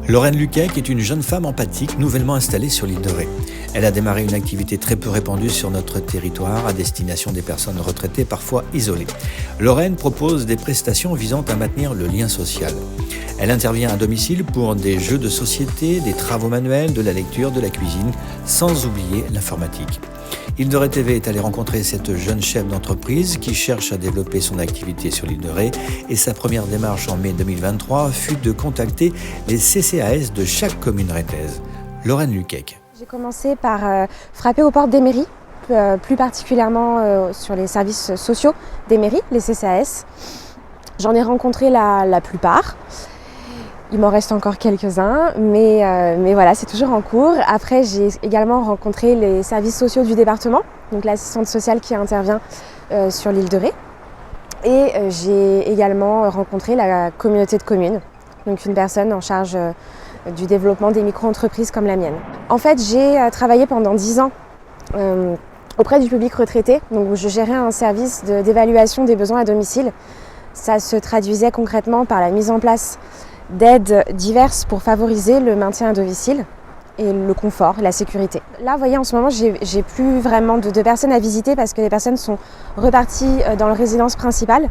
Lorraine Luquec est une jeune femme empathique nouvellement installée sur l'île de Ré. Elle a démarré une activité très peu répandue sur notre territoire à destination des personnes retraitées parfois isolées. Lorraine propose des prestations visant à maintenir le lien social. Elle intervient à domicile pour des jeux de société, des travaux manuels, de la lecture, de la cuisine, sans oublier l'informatique. Île de Ré TV est allé rencontrer cette jeune chef d'entreprise qui cherche à développer son activité sur l'île de Ré et sa première démarche en mai 2023 fut de contacter les CCAS de chaque commune rétaise. Lorraine Luquec. J'ai commencé par frapper aux portes des mairies, plus particulièrement sur les services sociaux des mairies, les CCAS. J'en ai rencontré la plupart. Il m'en reste encore quelques-uns, mais voilà, c'est toujours en cours. Après, j'ai également rencontré les services sociaux du département, donc l'assistante sociale qui intervient sur l'île de Ré. Et j'ai également rencontré la communauté de communes, donc une personne en charge du développement des micro-entreprises comme la mienne. En fait, j'ai travaillé pendant 10 ans auprès du public retraité, donc je gérais un service d'évaluation des besoins à domicile. Ça se traduisait concrètement par la mise en place d'aides diverses pour favoriser le maintien à domicile et le confort, la sécurité. Là, vous voyez, en ce moment, j'ai plus vraiment de personnes à visiter parce que les personnes sont reparties dans leur résidence principale.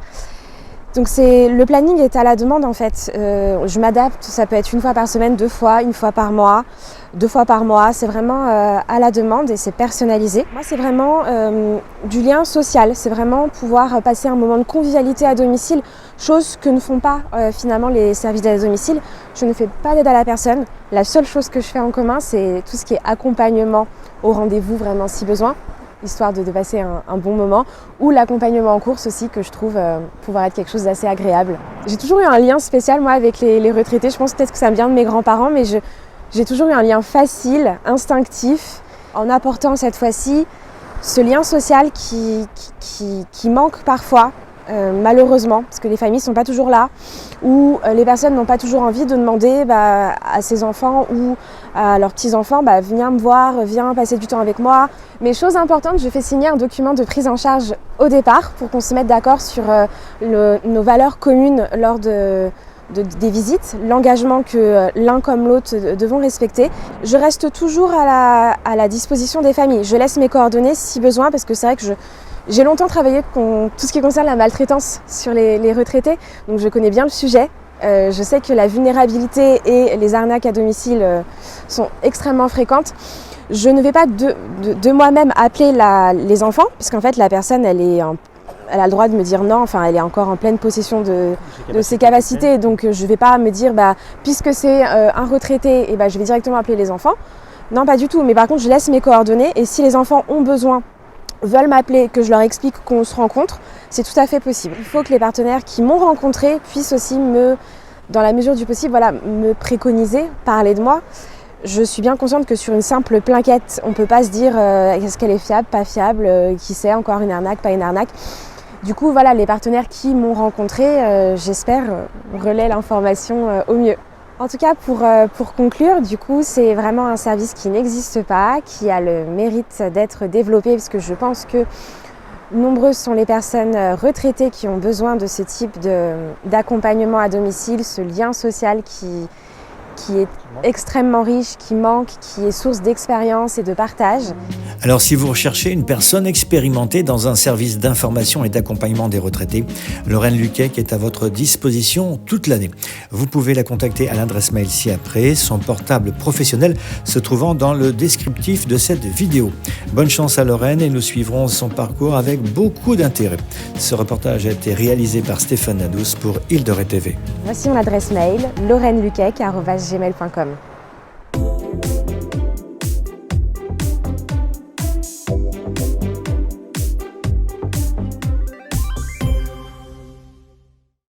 Donc le planning est à la demande en fait. Je m'adapte, ça peut être 1 fois par semaine, 2 fois, 1 fois par mois, 2 fois par mois. C'est vraiment à la demande et c'est personnalisé. Moi, c'est vraiment du lien social. C'est vraiment pouvoir passer un moment de convivialité à domicile, chose que ne font pas finalement les services d'aide à domicile. Je ne fais pas d'aide à la personne. La seule chose que je fais en commun, c'est tout ce qui est accompagnement au rendez-vous vraiment si besoin, histoire de passer un bon moment, ou l'accompagnement en course aussi que je trouve pouvoir être quelque chose d'assez agréable. J'ai toujours eu un lien spécial moi avec les retraités, je pense peut-être que ça me vient de mes grands-parents, mais j'ai toujours eu un lien facile, instinctif, en apportant cette fois-ci ce lien social qui manque parfois, malheureusement, parce que les familles ne sont pas toujours là, ou les personnes n'ont pas toujours envie de demander à ses enfants ou à leurs petits-enfants, viens me voir, viens passer du temps avec moi. Mais chose importante, je fais signer un document de prise en charge au départ pour qu'on se mette d'accord sur nos valeurs communes lors des visites, l'engagement que l'un comme l'autre devons respecter. Je reste toujours à la disposition des familles. Je laisse mes coordonnées si besoin, parce que c'est vrai que j'ai longtemps travaillé tout ce qui concerne la maltraitance sur les retraités, donc je connais bien le sujet. Je sais que la vulnérabilité et les arnaques à domicile sont extrêmement fréquentes. Je ne vais pas de moi-même appeler les enfants, puisqu'en fait la personne elle a le droit de me dire non, enfin elle est encore en pleine possession de ses capacités, donc je ne vais pas me dire puisque c'est un retraité, je vais directement appeler les enfants. Non, pas du tout, mais par contre je laisse mes coordonnées et si les enfants ont besoin, veulent m'appeler, que je leur explique qu'on se rencontre, c'est tout à fait possible. Il faut que les partenaires qui m'ont rencontré puissent aussi dans la mesure du possible, me préconiser, parler de moi. Je suis bien consciente que sur une simple plaquette, on ne peut pas se dire est-ce qu'elle est fiable, pas fiable, qui sait, encore une arnaque, pas une arnaque. Du coup, les partenaires qui m'ont rencontré, j'espère, relaient l'information au mieux. En tout cas, pour conclure, du coup, c'est vraiment un service qui n'existe pas, qui a le mérite d'être développé, parce que je pense que nombreuses sont les personnes retraitées qui ont besoin de ce type d'accompagnement à domicile, ce lien social qui est extrêmement riche, qui manque, qui est source d'expérience et de partage. Alors si vous recherchez une personne expérimentée dans un service d'information et d'accompagnement des retraités, Lorraine Luquec est à votre disposition toute l'année. Vous pouvez la contacter à l'adresse mail ci-après, son portable professionnel se trouvant dans le descriptif de cette vidéo. Bonne chance à Lorraine et nous suivrons son parcours avec beaucoup d'intérêt. Ce reportage a été réalisé par Stéphane Nadous pour Île de Ré TV. Voici mon adresse mail, lorraineluquec@gmail.com.